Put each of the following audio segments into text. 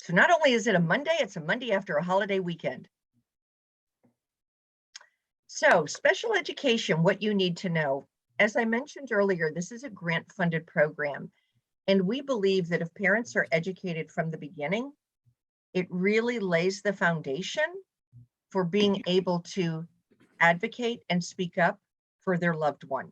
So not only is it a Monday, it's a Monday after a holiday weekend. So special education, what you need to know. As I mentioned earlier, this is a grant funded program. And we believe that if parents are educated from the beginning, it really lays the foundation for being able to advocate and speak up for their loved one.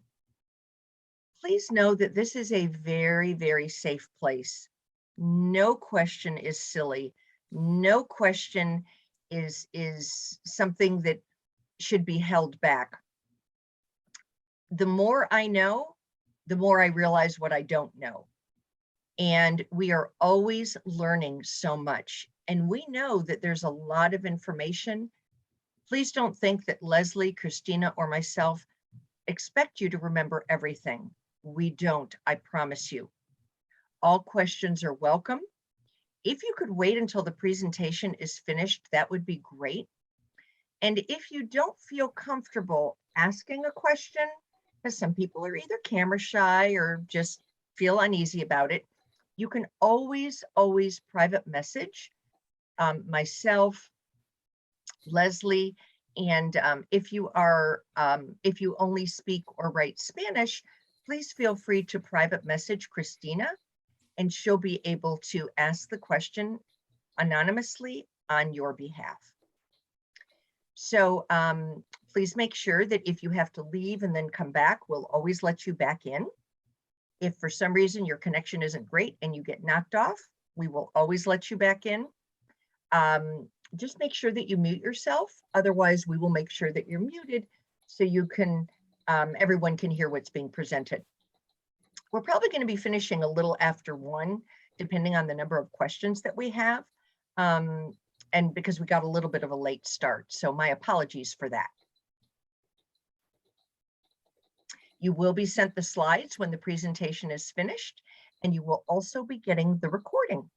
Please know that this is a very, very safe place. No question is silly. No question is something that should be held back. The more I know, the more I realize what I don't know. And we are always learning so much. And we know that there's a lot of information. Please don't think that Leslie, Christina, or myself expect you to remember everything. We don't, I promise you. All questions are welcome. If you could wait until the presentation is finished, that would be great. And if you don't feel comfortable asking a question, because some people are either camera shy or just feel uneasy about it, you can always private message myself, Leslie, and if you only speak or write Spanish, please feel free to private message Christina, and she'll be able to ask the question anonymously on your behalf. So please make sure that if you have to leave and then come back, we'll always let you back in. If for some reason your connection isn't great and you get knocked off, we will always let you back in. Just make sure that you mute yourself. Otherwise, we will make sure that you're muted so you can, everyone can hear what's being presented. We're probably going to be finishing a little after 1, depending on the number of questions that we have. And because we got a little bit of a late start. So my apologies for that. You will be sent the slides when the presentation is finished, and you will also be getting the recording.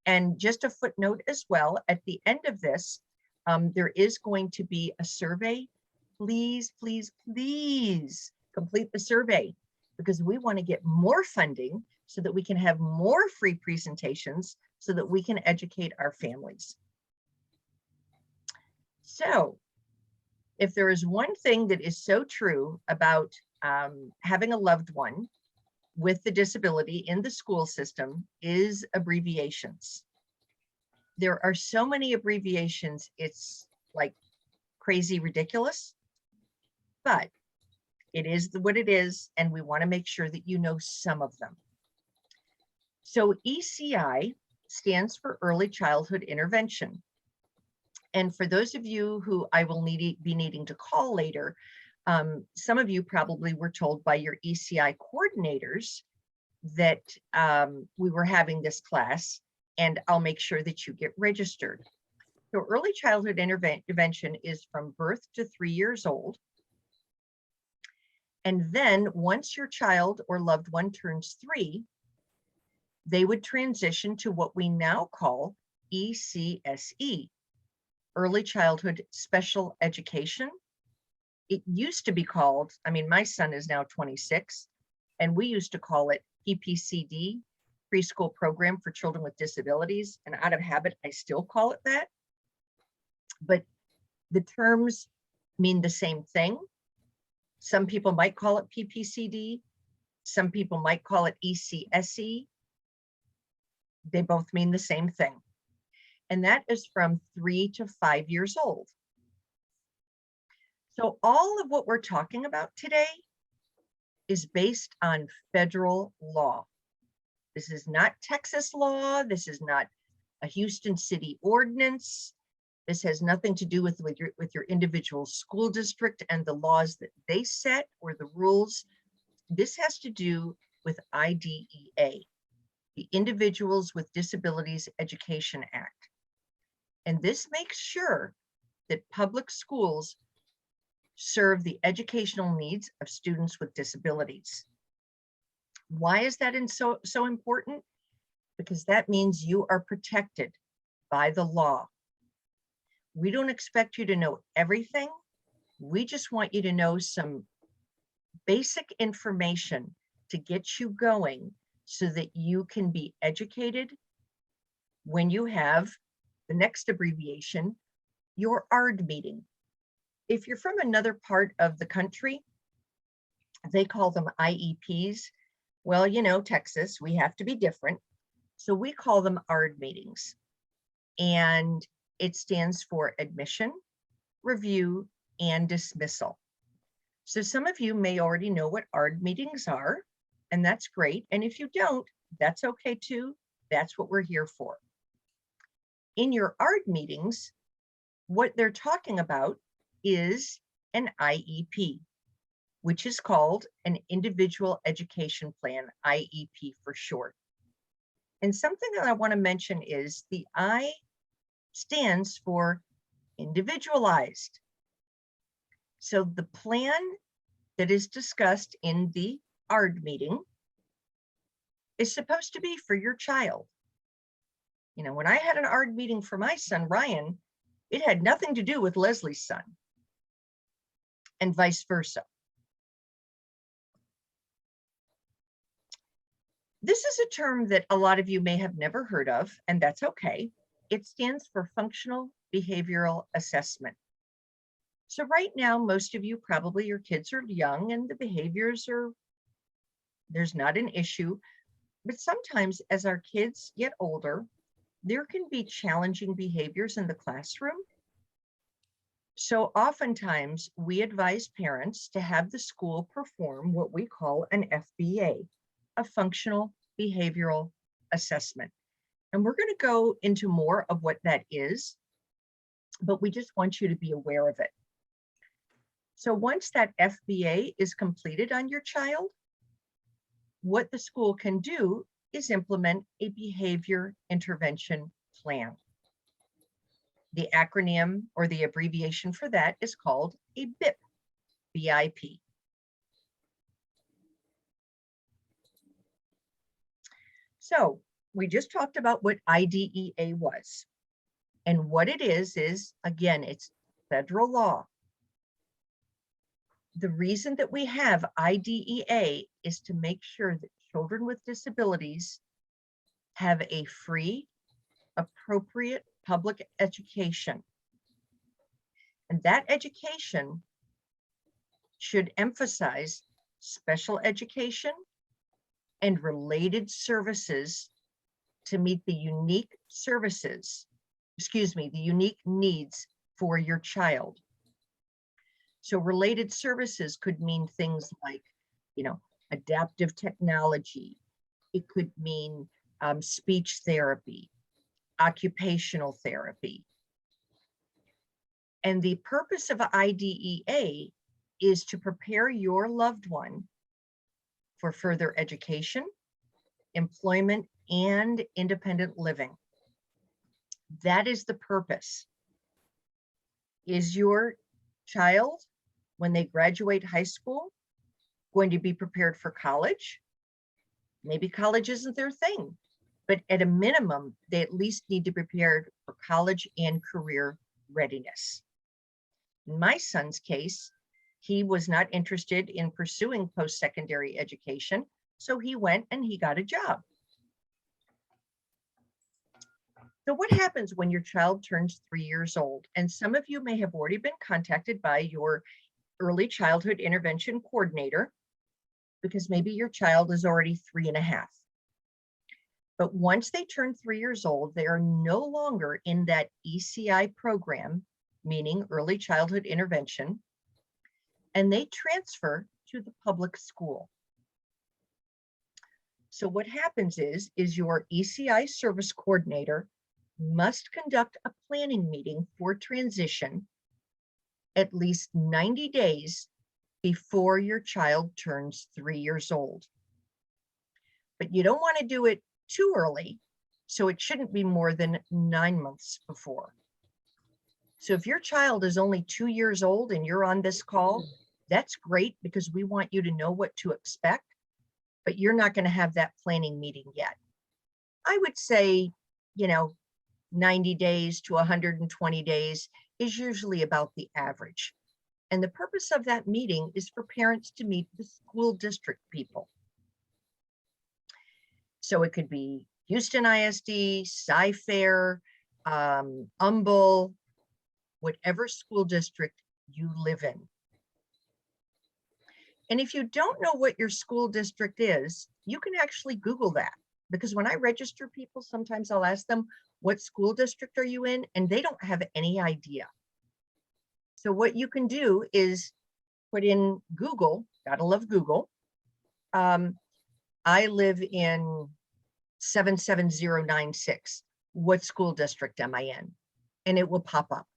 And just a footnote as well, at the end of this, there is going to be a survey. Please complete the survey, because we want to get more funding so that we can have more free presentations so that we can educate our families. So if there is one thing that is so true about having a loved one with the disability in the school system is abbreviations. There are so many abbreviations, it's like crazy ridiculous, but it is what it is, and we want to make sure that you know some of them. So ECI stands for Early Childhood Intervention. And for those of you who I will be needing to call later, some of you probably were told by your ECI coordinators that we were having this class, and I'll make sure that you get registered. So early childhood intervention is from birth to 3 years old. And then once your child or loved one turns 3, they would transition to what we now call ECSE, Early Childhood Special Education. It used to be called, I mean, my son is now 26, and we used to call it PPCD, Preschool Program for Children with Disabilities. And out of habit, I still call it that. But the terms mean the same thing. Some people might call it PPCD. Some people might call it ECSE. They both mean the same thing. And that is from 3 to 5 years old. So all of what we're talking about today is based on federal law. This is not Texas law. This is not a Houston city ordinance. This has nothing to do with your individual school district and the laws that they set or the rules. This has to do with IDEA, the Individuals with Disabilities Education Act. And this makes sure that public schools serve the educational needs of students with disabilities. Why is that so important? Because that means you are protected by the law. We don't expect you to know everything. We just want you to know some basic information to get you going so that you can be educated when you have the next abbreviation, your ARD meeting. If you're from another part of the country, they call them IEPs. Well, you know, Texas, we have to be different. So we call them ARD meetings. And it stands for admission, review, and dismissal. So some of you may already know what ARD meetings are, and that's great. And if you don't, that's okay too. That's what we're here for. In your ARD meetings, what they're talking about is an IEP, which is called an Individual Education Plan, IEP for short. And something that I want to mention is the I stands for individualized. So the plan that is discussed in the ARD meeting is supposed to be for your child. You know, when I had an ARD meeting for my son, Ryan, it had nothing to do with Leslie's son, and vice versa. This is a term that a lot of you may have never heard of, and that's okay. It stands for Functional Behavioral Assessment. So right now, most of you, probably your kids are young and the behaviors are, there's not an issue. But sometimes as our kids get older, there can be challenging behaviors in the classroom. So oftentimes we advise parents to have the school perform what we call an FBA, a functional behavioral assessment. And we're going to go into more of what that is, but we just want you to be aware of it. So once that FBA is completed on your child, what the school can do is implement a behavior intervention plan. The acronym or the abbreviation for that is called a BIP, BIP. So we just talked about what IDEA was. And what it is, again, it's federal law. The reason that we have IDEA is to make sure that children with disabilities have a free, appropriate public education. And that education should emphasize special education and related services to meet the unique the unique needs for your child. So related services could mean things like, you know, adaptive technology. It could mean speech therapy, occupational therapy. And the purpose of IDEA is to prepare your loved one for further education, employment, and independent living. That is the purpose. Is your child, when they graduate high school, going to be prepared for college? Maybe college isn't their thing, but at a minimum, they at least need to be prepared for college and career readiness. In my son's case, he was not interested in pursuing post-secondary education, so he went and he got a job. So what happens when your child turns 3 years old? And some of you may have already been contacted by your early childhood intervention coordinator, because maybe your child is already 3.5. But once they turn 3 years old, they are no longer in that ECI program, meaning early childhood intervention, and they transfer to the public school. So what happens is your ECI service coordinator must conduct a planning meeting for transition at least 90 days before your child turns 3 years old. But you don't want to do it too early, so it shouldn't be more than 9 months before. So if your child is only 2 years old and you're on this call, that's great, because we want you to know what to expect, but you're not going to have that planning meeting yet. I would say, 90 days to 120 days is usually about the average. And the purpose of that meeting is for parents to meet the school district people. So it could be Houston ISD, Cy-Fair, Humble, whatever school district you live in. And if you don't know what your school district is, you can actually Google that, because when I register people, sometimes I'll ask them, what school district are you in? And they don't have any idea. So what you can do is put in Google, gotta love Google. I live in 77096. What school district am I in? And it will pop up.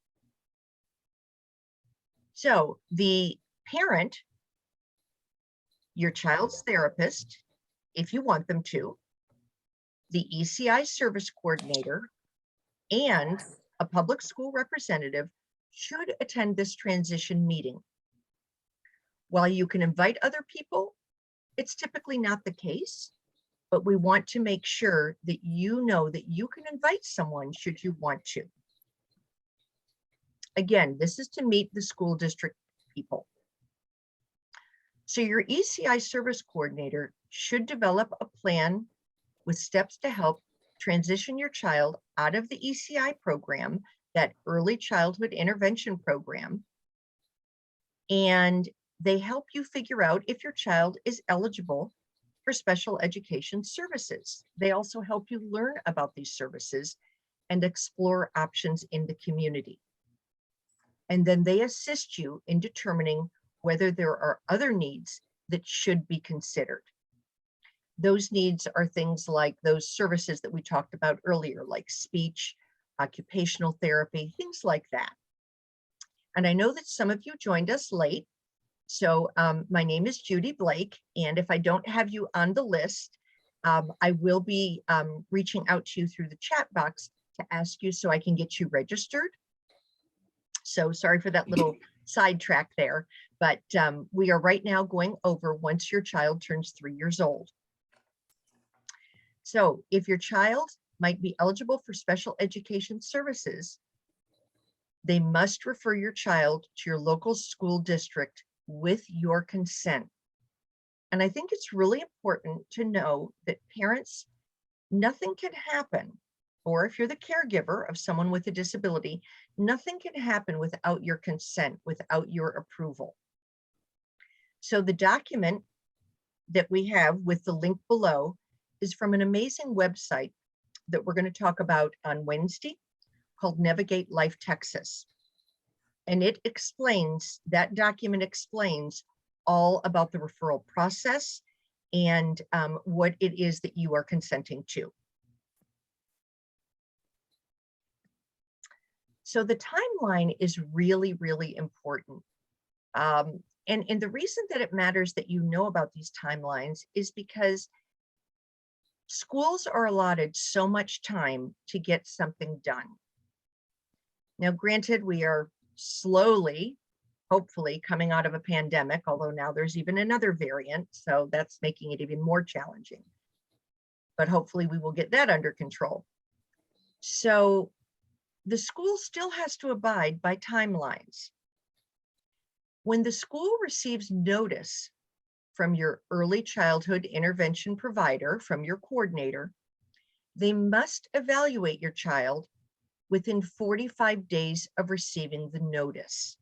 So the parent, your child's therapist, if you want them to, the ECI service coordinator, and a public school representative should attend this transition meeting. While you can invite other people, it's typically not the case, but we want to make sure that you know that you can invite someone should you want to. Again, this is to meet the school district people. So your ECI service coordinator should develop a plan with steps to help transition your child out of the ECI program, that early childhood intervention program, and they help you figure out if your child is eligible for special education services. They also help you learn about these services and explore options in the community. And then they assist you in determining whether there are other needs that should be considered. Those needs are things like those services that we talked about earlier, like speech, occupational therapy, things like that. And I know that some of you joined us late. So my name is Judy Blake, and if I don't have you on the list, I will be reaching out to you through the chat box to ask you so I can get you registered. So sorry for that little sidetrack there, but we are right now going over once your child turns 3 years old. So if your child might be eligible for special education services, they must refer your child to your local school district with your consent. And I think it's really important to know that parents, nothing can happen, or if you're the caregiver of someone with a disability, nothing can happen without your consent, without your approval. So the document that we have with the link below is from an amazing website that we're going to talk about on Wednesday called Navigate Life Texas. And it explains, that document explains all about the referral process and what it is that you are consenting to. So the timeline is really, really important. And the reason that it matters that you know about these timelines is because schools are allotted so much time to get something done. Now, granted, we are slowly, hopefully, coming out of a pandemic, although now there's even another variant, so that's making it even more challenging. But hopefully we will get that under control. So the school still has to abide by timelines. When the school receives notice from your early childhood intervention provider, from your coordinator, they must evaluate your child within 45 days of receiving the notice.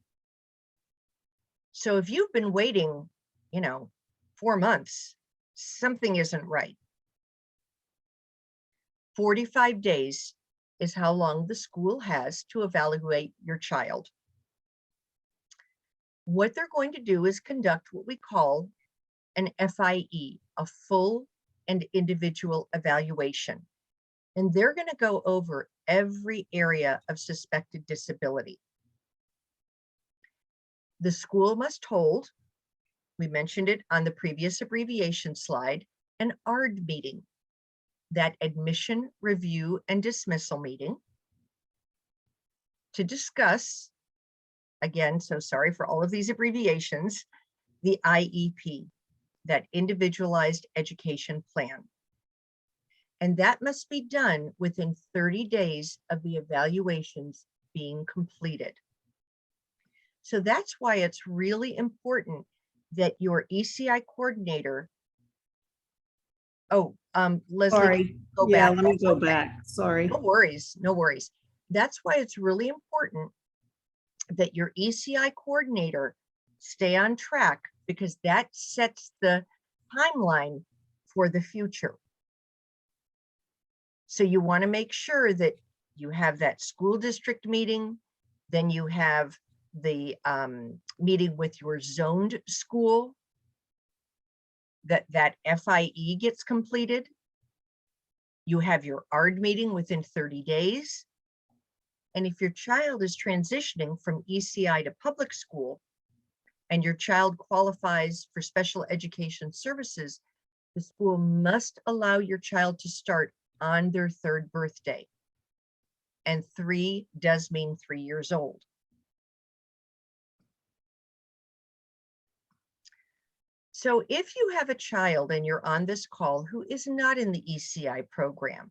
So if you've been waiting, 4 months, something isn't right. 45 days is how long the school has to evaluate your child. What they're going to do is conduct what we call an FIE, a full and individual evaluation. And they're going to go over every area of suspected disability. The school must hold, we mentioned it on the previous abbreviation slide, an ARD meeting, that admission, review, and dismissal meeting, to discuss, again, so sorry for all of these abbreviations, the IEP, that individualized education plan. And that must be done within 30 days of the evaluations being completed. So that's why it's really important that your ECI coordinator Oh, Leslie, Sorry. go Yeah, back let me one go more thing. back. Sorry. No worries, no worries. That's why it's really important that your ECI coordinator stay on track, because that sets the timeline for the future. So you want to make sure that you have that school district meeting, then you have the meeting with your zoned school, that FIE gets completed. You have your ARD meeting within 30 days. And if your child is transitioning from ECI to public school and your child qualifies for special education services, the school must allow your child to start on their 3rd birthday. And 3 does mean 3 years old. So if you have a child and you're on this call who is not in the ECI program,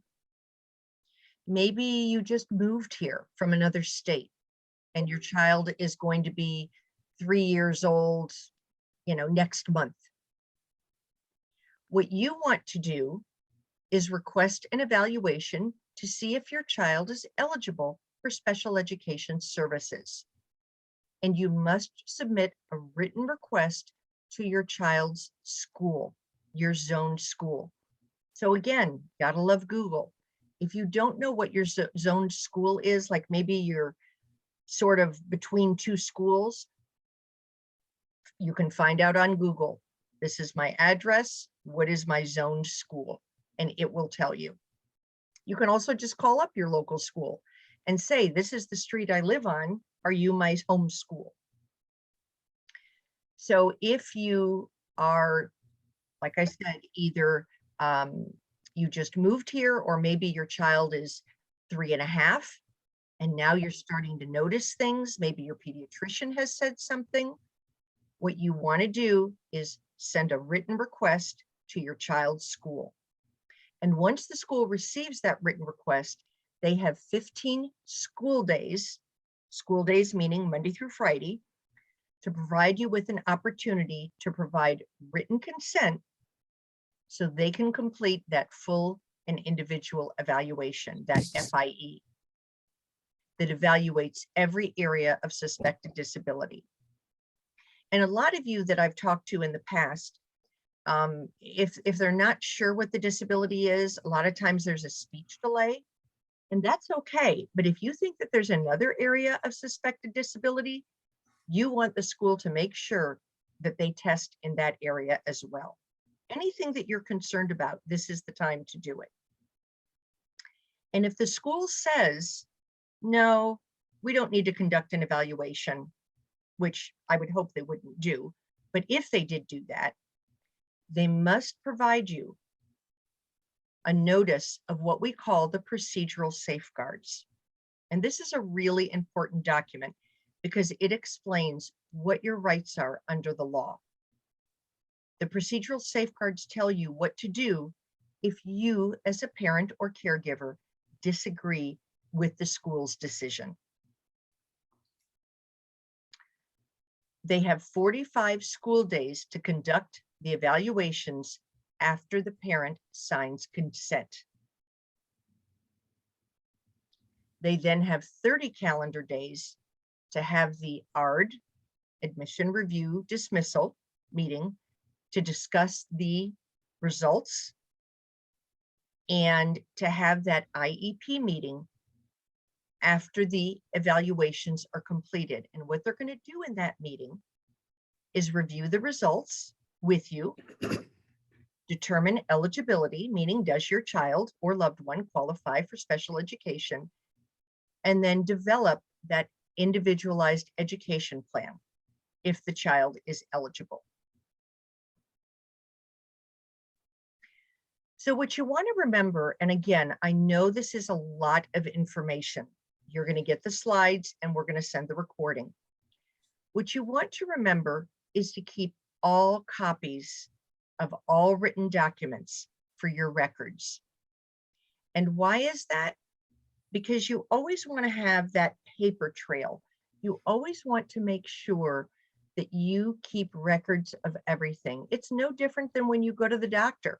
maybe you just moved here from another state and your child is going to be 3 years old, next month. What you want to do is request an evaluation to see if your child is eligible for special education services. And you must submit a written request to your child's school, your zoned school. So again, gotta love Google. If you don't know what your zoned school is, like maybe you're sort of between 2 schools, you can find out on Google. This is my address. What is my zoned school? And it will tell you. You can also just call up your local school and say, this is the street I live on. Are you my home school? So if you are, like I said, either you just moved here, or maybe your child is 3.5 and now you're starting to notice things, maybe your pediatrician has said something, what you want to do is send a written request to your child's school. And once the school receives that written request, they have 15 school days meaning Monday through Friday, to provide you with an opportunity to provide written consent so they can complete that full and individual evaluation, that FIE, that evaluates every area of suspected disability. And a lot of you that I've talked to in the past, if they're not sure what the disability is, a lot of times there's a speech delay, and that's okay. But if you think that there's another area of suspected disability, you want the school to make sure that they test in that area as well. Anything that you're concerned about, this is the time to do it. And if the school says, no, we don't need to conduct an evaluation, which I would hope they wouldn't do, but if they did do that, they must provide you a notice of what we call the procedural safeguards. And this is a really important document because it explains what your rights are under the law. The procedural safeguards tell you what to do if you, as a parent or caregiver, disagree with the school's decision. They have 45 school days to conduct the evaluations after the parent signs consent. They then have 30 calendar days to have the ARD, admission review dismissal meeting, to discuss the results and to have that IEP meeting after the evaluations are completed. And what they're going to do in that meeting is review the results with you, determine eligibility, meaning does your child or loved one qualify for special education, and then develop that individualized education plan if the child is eligible. So what you want to remember, and again, I know this is a lot of information. You're going to get the slides and we're going to send the recording. What you want to remember is to keep all copies of all written documents for your records. And why is that? Because you always want to have that paper trail. You always want to make sure that you keep records of everything. It's no different than when you go to the doctor.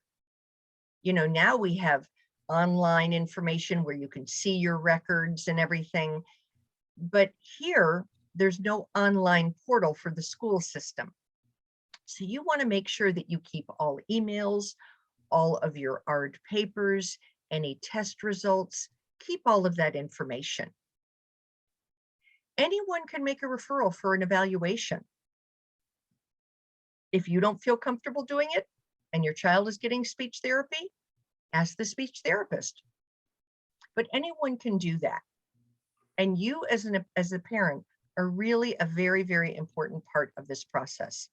Now we have online information where you can see your records and everything. But here, there's no online portal for the school system. So you want to make sure that you keep all emails, all of your ARD papers, any test results, keep all of that information. Anyone can make a referral for an evaluation. If you don't feel comfortable doing it and your child is getting speech therapy, ask the speech therapist. But anyone can do that. And you as a parent are really a very, very important part of this process.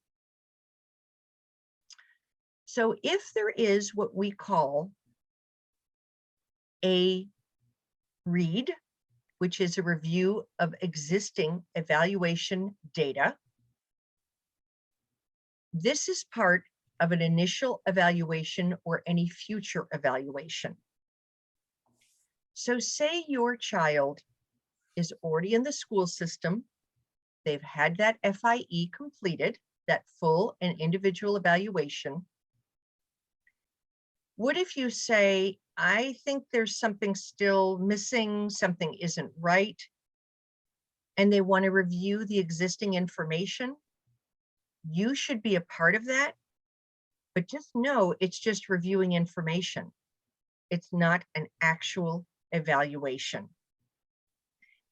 So if there is what we call a READ, which is a review of existing evaluation data, this is part of an initial evaluation or any future evaluation. So say your child is already in the school system, they've had that FIE completed, that full and individual evaluation. What if you say, I think there's something still missing, something isn't right, and they want to review the existing information? You should be a part of that, but just know it's just reviewing information. It's not an actual evaluation.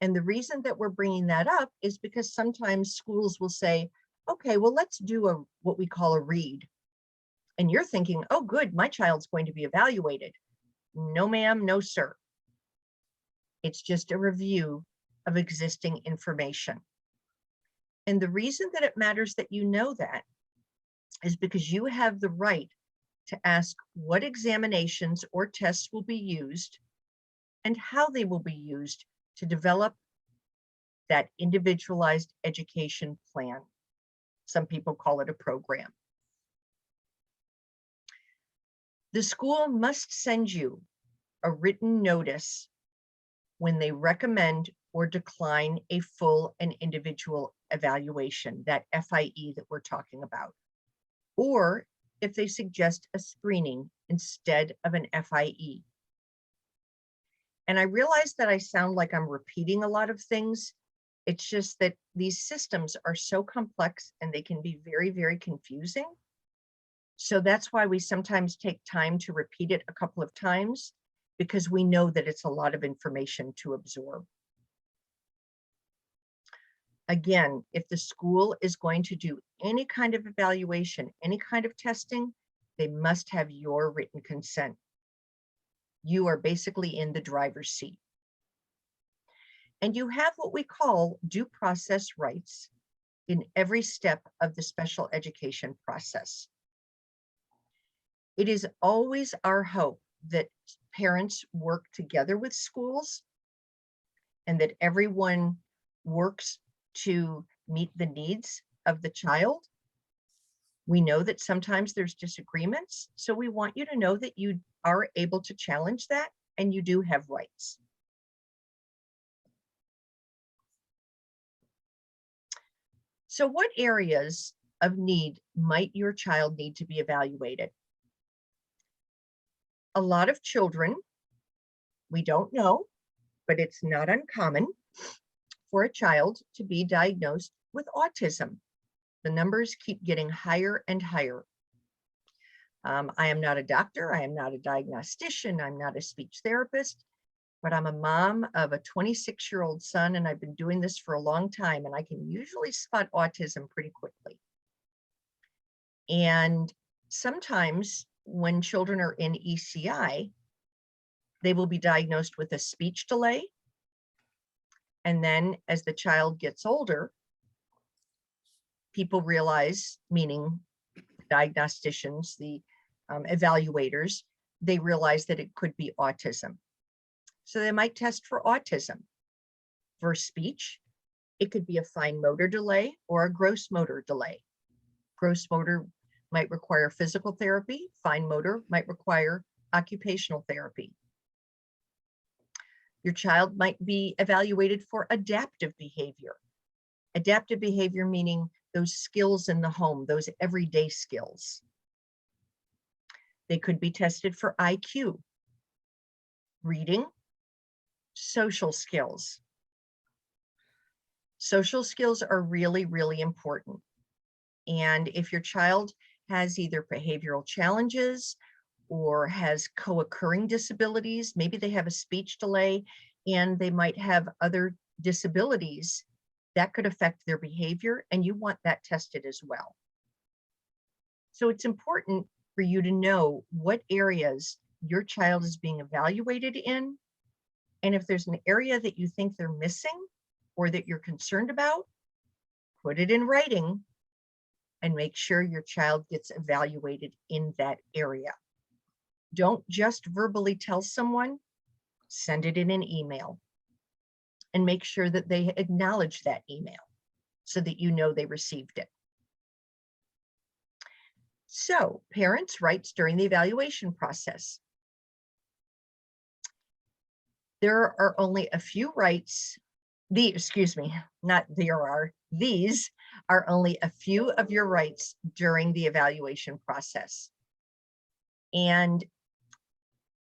And the reason that we're bringing that up is because sometimes schools will say, okay, well, let's do what we call a READ. And you're thinking, oh, good, my child's going to be evaluated. No, ma'am, no, sir. It's just a review of existing information. And the reason that it matters that you know that is because you have the right to ask what examinations or tests will be used and how they will be used to develop that individualized education plan. Some people call it a program. The school must send you a written notice when they recommend or decline a full and individual evaluation, that FIE that we're talking about, or if they suggest a screening instead of an FIE. And I realize that I sound like I'm repeating a lot of things. It's just that these systems are so complex and they can be very, very confusing. So that's why we sometimes take time to repeat it a couple of times, because we know that it's a lot of information to absorb. Again, if the school is going to do any kind of evaluation, any kind of testing, they must have your written consent. You are basically in the driver's seat. And you have what we call due process rights in every step of the special education process. It is always our hope that parents work together with schools and that everyone works to meet the needs of the child. We know that sometimes there's disagreements, so we want you to know that you are able to challenge that and you do have rights. So what areas of need might your child need to be evaluated? A lot of children, we don't know, but it's not uncommon for a child to be diagnosed with autism. The numbers keep getting higher and higher. I am not a doctor, I am not a diagnostician, I'm not a speech therapist, but I'm a mom of a 26-year-old son, and I've been doing this for a long time, and I can usually spot autism pretty quickly. And sometimes when children are in ECI, they will be diagnosed with a speech delay. And then as the child gets older, people realize, meaning diagnosticians, the evaluators, they realize that it could be autism. So they might test for autism. For speech, it could be a fine motor delay or a gross motor delay. Gross motor might require physical therapy. Fine motor might require occupational therapy. Your child might be evaluated for adaptive behavior. Adaptive behavior meaning those skills in the home, those everyday skills. They could be tested for IQ, reading, social skills. Social skills are really, really important. And if your child has either behavioral challenges or has co-occurring disabilities, maybe they have a speech delay and they might have other disabilities that could affect their behavior, and you want that tested as well. So it's important for you to know what areas your child is being evaluated in. And if there's an area that you think they're missing or that you're concerned about, put it in writing and make sure your child gets evaluated in that area. Don't just verbally tell someone, send it in an email and make sure that they acknowledge that email so that you know they received it. So, parents' rights during the evaluation process. There are only a few rights. These are only a few of your rights during the evaluation process. And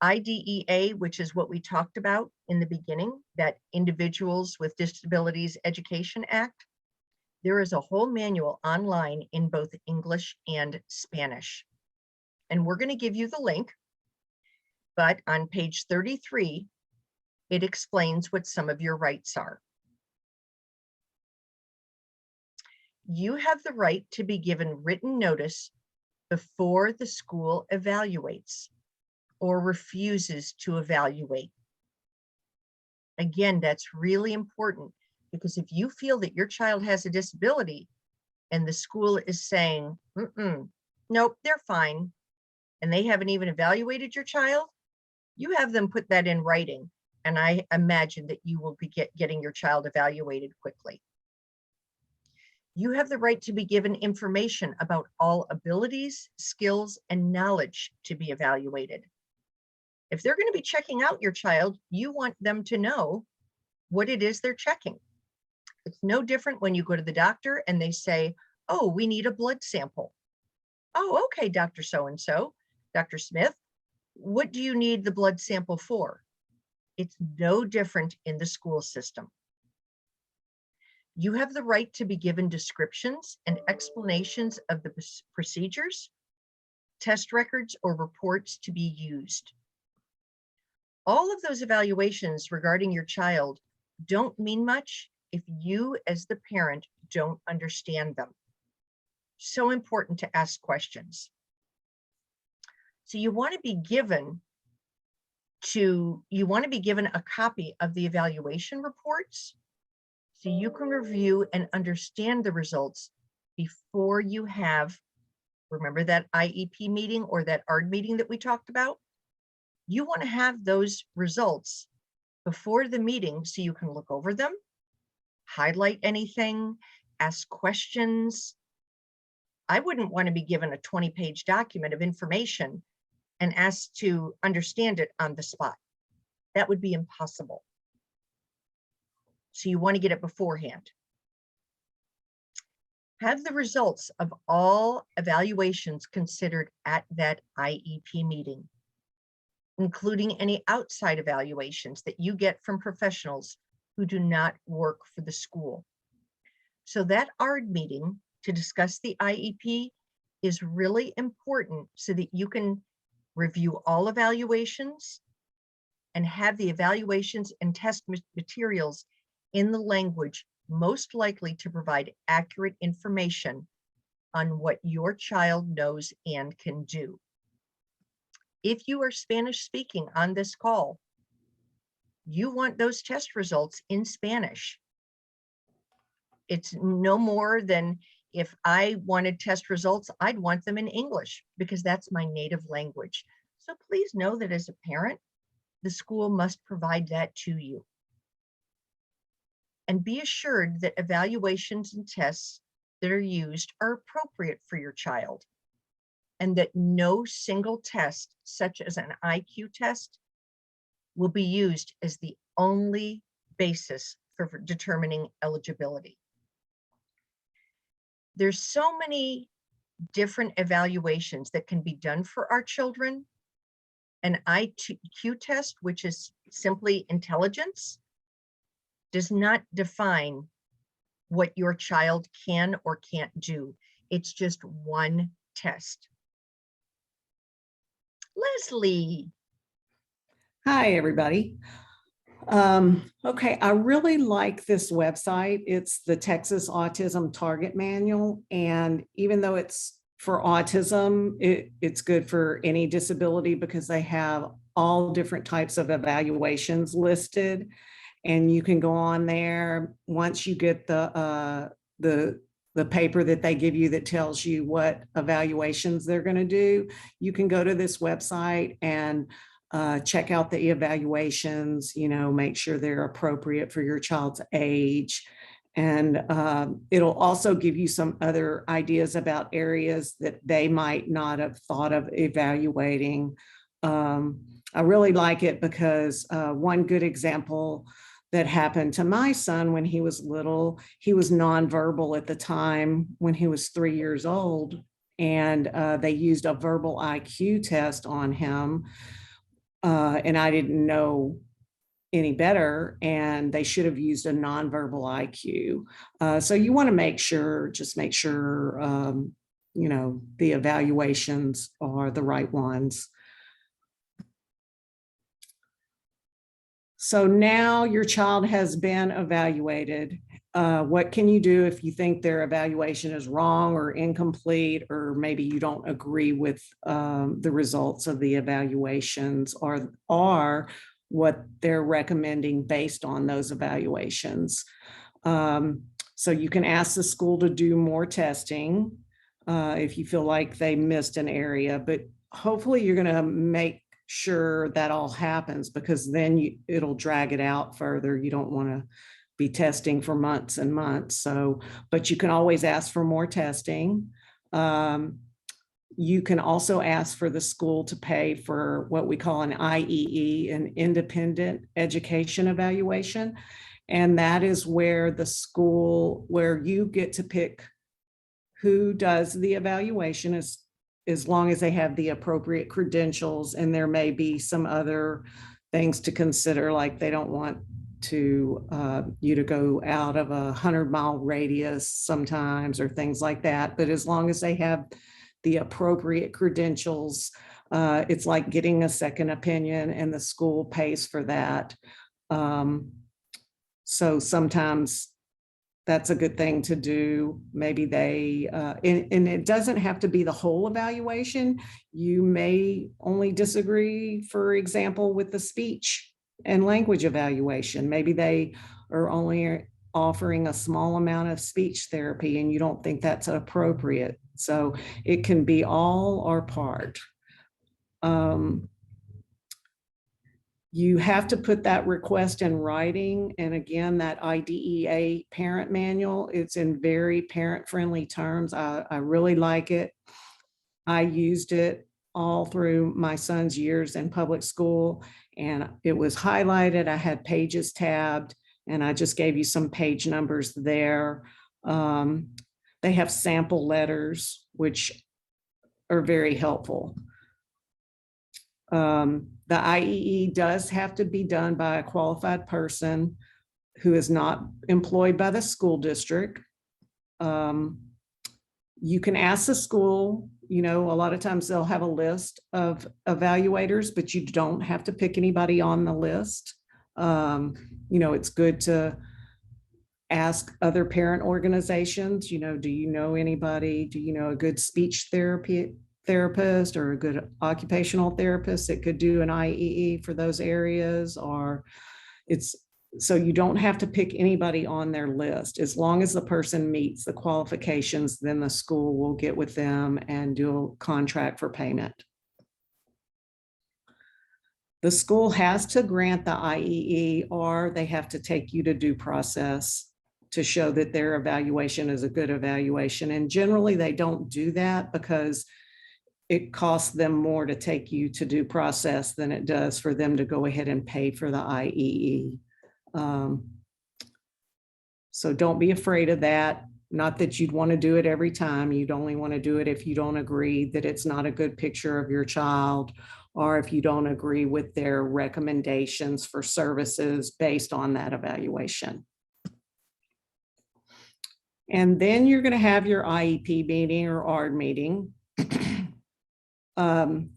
IDEA, which is what we talked about in the beginning, that Individuals with Disabilities Education Act, there is a whole manual online in both English and Spanish. And we're going to give you the link, but on page 33, it explains what some of your rights are. You have the right to be given written notice before the school evaluates or refuses to evaluate. Again, that's really important, because if you feel that your child has a disability and the school is saying, nope, they're fine, and they haven't even evaluated your child, you have them put that in writing. And I imagine that you will be getting your child evaluated quickly. You have the right to be given information about all abilities, skills, and knowledge to be evaluated. If they're going to be checking out your child, you want them to know what it is they're checking. It's no different when you go to the doctor and they say, oh, we need a blood sample. Oh, okay, Dr. So-and-so, Dr. Smith, what do you need the blood sample for? It's no different in the school system. You have the right to be given descriptions and explanations of the procedures, test records, or reports to be used. All of those evaluations regarding your child don't mean much if you, as the parent, don't understand them. So important to ask questions. So you want to be given a copy of the evaluation reports so you can review and understand the results before you have, remember that IEP meeting or that ARD meeting that we talked about? You want to have those results before the meeting so you can look over them, highlight anything, ask questions. I wouldn't want to be given a 20-page document of information and asked to understand it on the spot. That would be impossible. So you want to get it beforehand. Have the results of all evaluations considered at that IEP meeting, including any outside evaluations that you get from professionals who do not work for the school. So that ARD meeting to discuss the IEP is really important so that you can review all evaluations and have the evaluations and test materials in the language most likely to provide accurate information on what your child knows and can do. If you are Spanish speaking on this call, you want those test results in Spanish. It's no more than if I wanted test results, I'd want them in English because that's my native language. So please know that as a parent, the school must provide that to you. And be assured that evaluations and tests that are used are appropriate for your child, and that no single test, such as an IQ test, will be used as the only basis for determining eligibility. There's so many different evaluations that can be done for our children. An IQ test, which is simply intelligence, does not define what your child can or can't do. It's just one test. Leslie. Hi, everybody. Okay, I really like this website. It's the Texas Autism Target Manual. And even though it's for autism, it's good for any disability because they have all different types of evaluations listed. And you can go on there once you get the paper that they give you that tells you what evaluations they're going to do. You can go to this website and check out the evaluations, make sure they're appropriate for your child's age. And it'll also give you some other ideas about areas that they might not have thought of evaluating. I really like it because one good example that happened to my son when he was little, he was nonverbal at the time when he was 3 years old. And they used a verbal IQ test on him. And I didn't know any better, and they should have used a nonverbal IQ. So you want to just make sure, the evaluations are the right ones. So now your child has been evaluated. What can you do if you think their evaluation is wrong or incomplete, or maybe you don't agree with the results of the evaluations or what they're recommending based on those evaluations? So you can ask the school to do more testing if you feel like they missed an area, but hopefully you're going to make sure that all happens, because then it'll drag it out further. You don't want to be testing for months and months. So, but you can always ask for more testing. You can also ask for the school to pay for what we call an IEE, an independent education evaluation. And that is where where you get to pick who does the evaluation, as long as they have the appropriate credentials. And there may be some other things to consider, like they don't want you to go out of 100-mile radius sometimes, or things like that. But as long as they have the appropriate credentials, it's like getting a second opinion, and the school pays for that. So sometimes that's a good thing to do. Maybe they, and it doesn't have to be the whole evaluation. You may only disagree, for example, with the speech and language evaluation. Maybe they are only offering a small amount of speech therapy and you don't think that's appropriate. So it can be all or part. You have to put that request in writing. And again, that IDEA parent manual, it's in very parent-friendly terms. I really like it. I used it all through my son's years in public school, and it was highlighted. I had pages tabbed, and I just gave you some page numbers there. They have sample letters, which are very helpful. The IEE does have to be done by a qualified person who is not employed by the school district. You can ask the school, a lot of times they'll have a list of evaluators, but you don't have to pick anybody on the list. It's good to ask other parent organizations, do you know anybody? Do you know a good speech therapist or a good occupational therapist that could do an IEE for those areas? Or so you don't have to pick anybody on their list. As long as the person meets the qualifications, then the school will get with them and do a contract for payment. The school has to grant the IEE, or they have to take you to due process to show that their evaluation is a good evaluation. And generally they don't do that because it costs them more to take you to due process than it does for them to go ahead and pay for the IEE. So don't be afraid of that. Not that you'd want to do it every time. You'd only want to do it if you don't agree that it's not a good picture of your child, or if you don't agree with their recommendations for services based on that evaluation. And then you're going to have your IEP meeting or ARD meeting.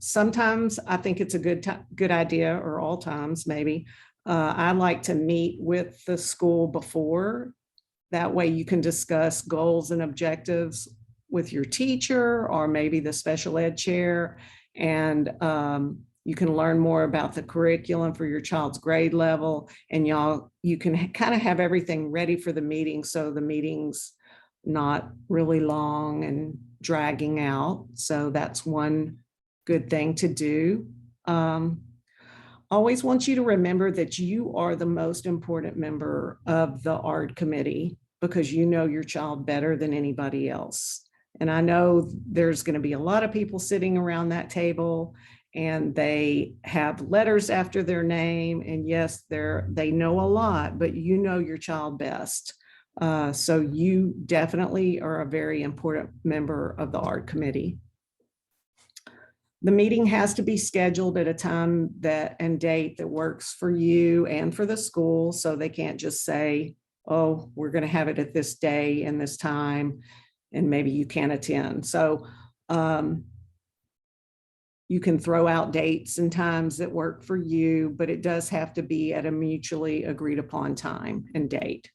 Sometimes I think it's a good idea, or all times maybe. I like to meet with the school before. That way you can discuss goals and objectives with your teacher or maybe the special ed chair. And you can learn more about the curriculum for your child's grade level. And you can kind of have everything ready for the meeting, so the meeting's not really long and dragging out. So that's one good thing to do. Always want you to remember that you are the most important member of the ARD committee, because you know your child better than anybody else. And I know there's going to be a lot of people sitting around that table, and they have letters after their name. And yes, they know a lot, but you know your child best. So you definitely are a very important member of the ARD committee. The meeting has to be scheduled at a time and date that works for you and for the school. So they can't just say, oh, we're going to have it at this day and this time, and maybe you can't attend. So you can throw out dates and times that work for you, but it does have to be at a mutually agreed upon time and date.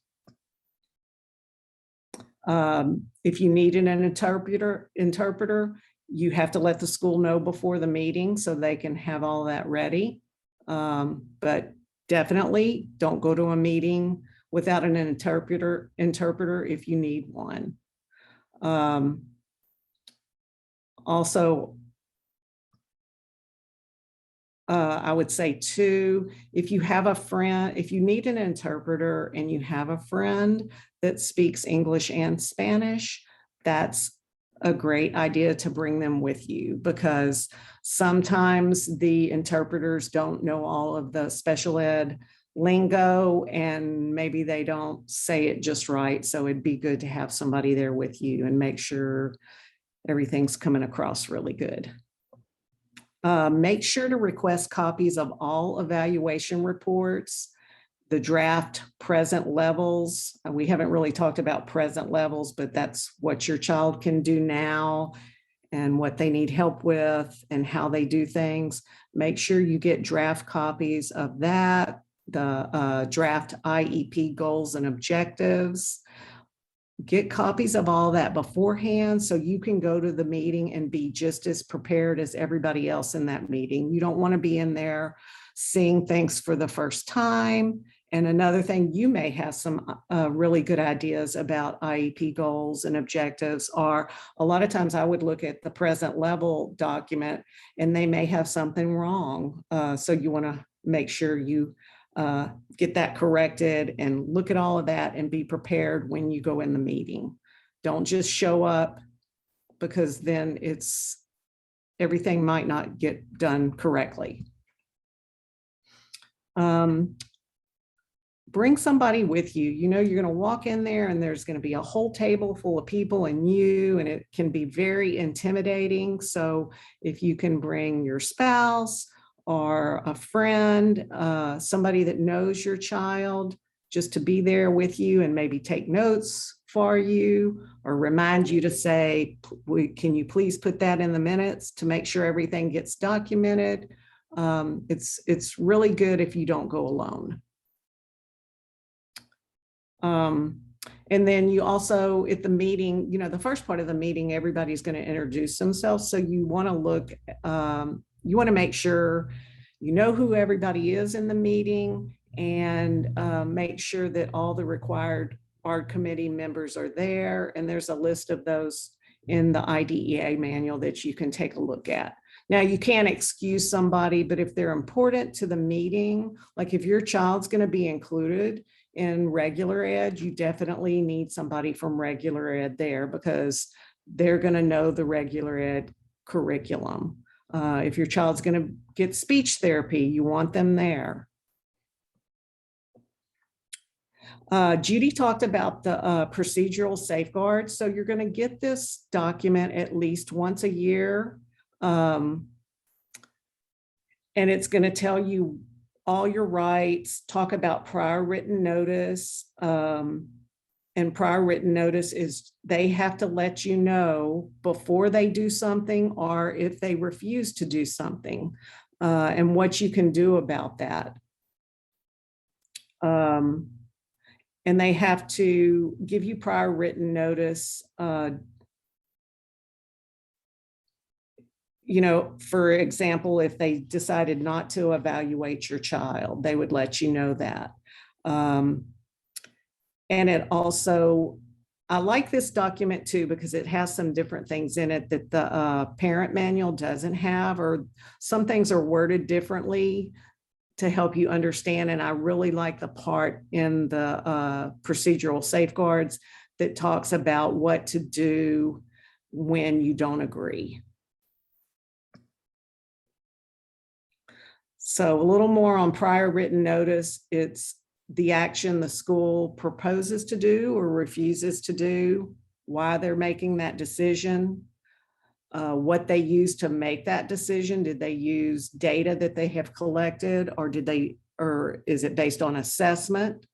If you need an interpreter, you have to let the school know before the meeting so they can have all that ready. But definitely don't go to a meeting without an interpreter if you need one. Also, I would say too, if you need an interpreter and you have a friend that speaks English and Spanish, that's a great idea to bring them with you, because sometimes the interpreters don't know all of the special ed lingo and maybe they don't say it just right. So it'd be good to have somebody there with you and make sure everything's coming across really good. Make sure to request copies of all evaluation reports, the draft present levels. We haven't really talked about present levels, but that's what your child can do now and what they need help with and how they do things. Make sure you get draft copies of that, the draft IEP goals and objectives. Get copies of all that beforehand so you can go to the meeting and be just as prepared as everybody else in that meeting. You don't want to be in there seeing things for the first time. And another thing, you may have some really good ideas about IEP goals and objectives. Are a lot of times I would look at the present level document and they may have something wrong. So you want to make sure you get that corrected and look at all of that and be prepared when you go in the meeting. Don't just show up, because then everything might not get done correctly. Bring somebody with you. You know, you're going to walk in there and there's going to be a whole table full of people and it can be very intimidating. So if you can bring your spouse or a friend, somebody that knows your child, just to be there with you and maybe take notes for you or remind you to say, can you please put that in the minutes to make sure everything gets documented. It's really good if you don't go alone. And then you also, at the meeting, you know, the first part of the meeting, everybody's going to introduce themselves. So you want to you want to make sure you know who everybody is in the meeting, and make sure that all the required ARD committee members are there. And there's a list of those in the IDEA manual that you can take a look at. Now, you can't excuse somebody, but if they're important to the meeting, like if your child's going to be included in regular ed, you definitely need somebody from regular ed there, because they're going to know the regular ed curriculum. If your child's going to get speech therapy, you want them there. Judy talked about the procedural safeguards. So you're going to get this document at least once a year. And it's going to tell you all your rights, talk about prior written notice. And prior written notice is they have to let you know before they do something or if they refuse to do something, and what you can do about that. And they have to give you prior written notice. You know, for example, if they decided not to evaluate your child, they would let you know that. And it also, I like this document too, because it has some different things in it that the parent manual doesn't have, or some things are worded differently to help you understand. And I really like the part in the procedural safeguards that talks about what to do when you don't agree. So a little more on prior written notice. It's the action the school proposes to do or refuses to do, why they're making that decision, what they use to make that decision. Did they use data that they have collected, or is it based on assessment?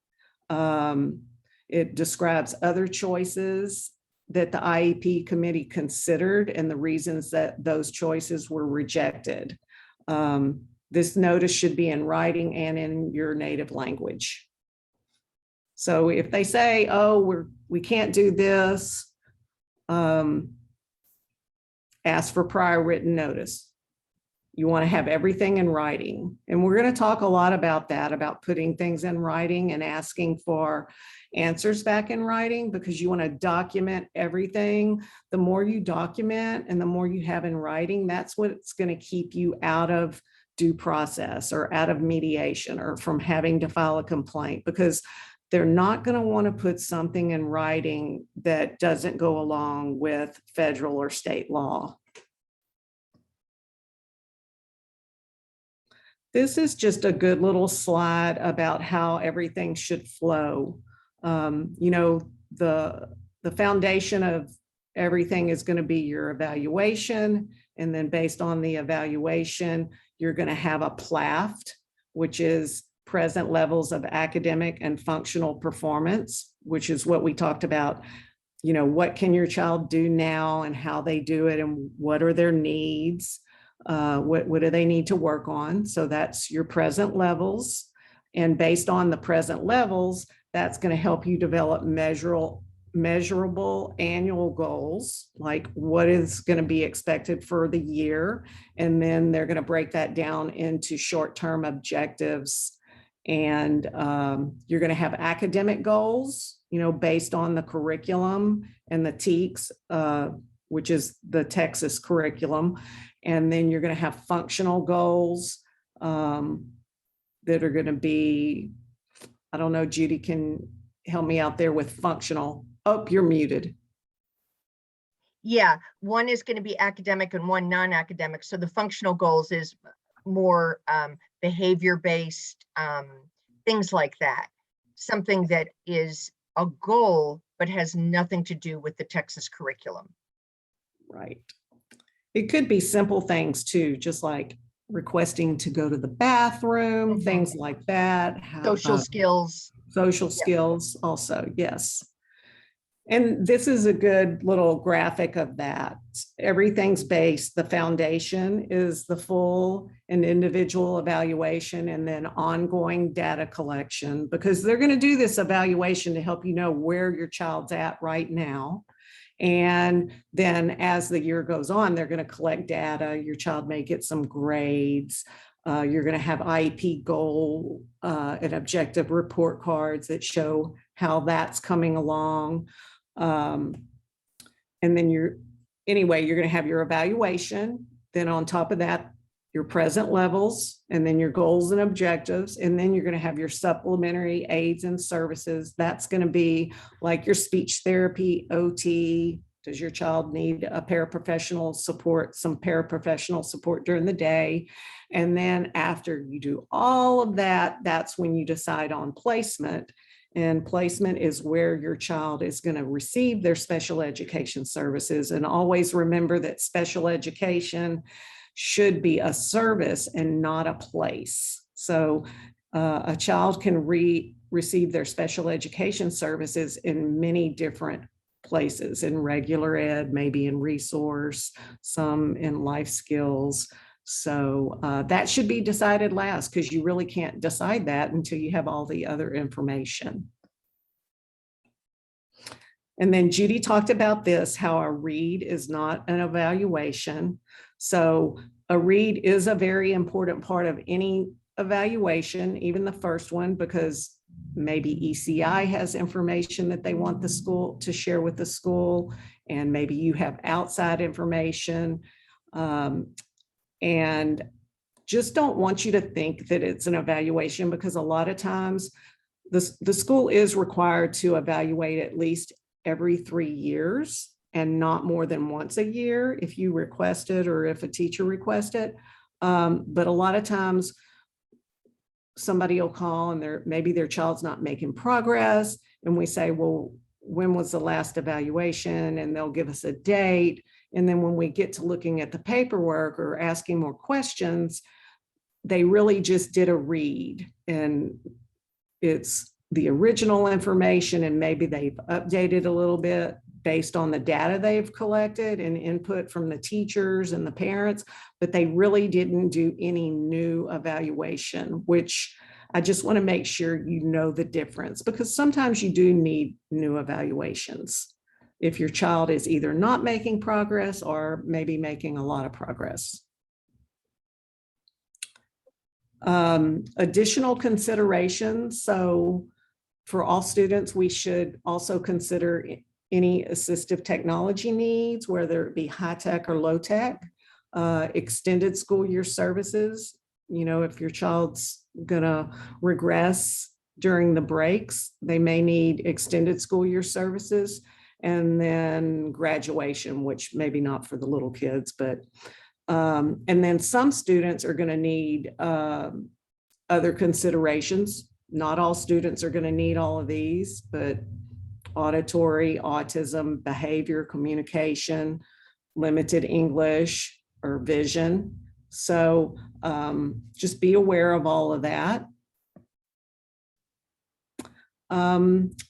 It describes other choices that the IEP committee considered and the reasons that those choices were rejected. This notice should be in writing and in your native language. So if they say, oh, we can't do this, ask for prior written notice. You want to have everything in writing. And we're going to talk a lot about that, about putting things in writing and asking for answers back in writing, because you want to document everything. The more you document and the more you have in writing, that's what's going to keep you out of due process or out of mediation or from having to file a complaint, because they're not going to want to put something in writing that doesn't go along with federal or state law. This is just a good little slide about how everything should flow. You know, the foundation of everything is going to be your evaluation. And then based on the evaluation, you're going to have a PLAFT, which is present levels of academic and functional performance, which is what we talked about. You know, what can your child do now and how they do it and what are their needs? What do they need to work on? So that's your present levels. And based on the present levels, that's going to help you develop measurable annual goals, like what is going to be expected for the year. And then they're going to break that down into short-term objectives. And you're going to have academic goals, you know, based on the curriculum and the TEKS, which is the Texas curriculum. And then you're going to have functional goals that are going to be, I don't know, Judy can help me out there with functional. Oh, you're muted. Yeah, one is going to be academic and one non-academic. So the functional goals is more behavior-based, things like that. Something that is a goal, but has nothing to do with the Texas curriculum. Right. It could be simple things too, just like requesting to go to the bathroom, things like that. Social skills. Social skills also, yes. And this is a good little graphic of that. Everything's based, the foundation is the full and individual evaluation and then ongoing data collection, because they're going to do this evaluation to help you know where your child's at right now. And then as the year goes on, they're going to collect data. Your child may get some grades. You're going to have IEP goal and objective report cards that show how that's coming along. And then you're going to have your evaluation. Then on top of that, your present levels, and then your goals and objectives. And then you're going to have your supplementary aids and services. That's going to be like your speech therapy, OT. Does your child need a paraprofessional support, some paraprofessional support during the day? And then after you do all of that, that's when you decide on placement. And placement is where your child is going to receive their special education services. And always remember that special education should be a service and not a place. So a child can receive their special education services in many different places, in regular ed, maybe in resource, some in life skills. So that should be decided last, because you really can't decide that until you have all the other information. And then Judy talked about this, how a read is not an evaluation. So a read is a very important part of any evaluation, even the first one, because maybe ECI has information that they want the school to share with the school, and maybe you have outside information. And just don't want you to think that it's an evaluation, because a lot of times the school is required to evaluate at least every 3 years and not more than once a year if you request it or if a teacher requests it. But a lot of times somebody will call and maybe their child's not making progress. And we say, well, when was the last evaluation? And they'll give us a date. And then when we get to looking at the paperwork or asking more questions, they really just did a read, and it's the original information, and maybe they've updated a little bit based on the data they've collected and input from the teachers and the parents, but they really didn't do any new evaluation, which I just want to make sure you know the difference, because sometimes you do need new evaluations if your child is either not making progress or maybe making a lot of progress. Additional considerations. So for all students, we should also consider any assistive technology needs, whether it be high tech or low tech, extended school year services. You know, if your child's gonna regress during the breaks, they may need extended school year services, and then graduation, which maybe not for the little kids, but and then some students are going to need other considerations. Not all students are going to need all of these, but auditory, autism, behavior, communication, limited English or vision. So just be aware of all of that.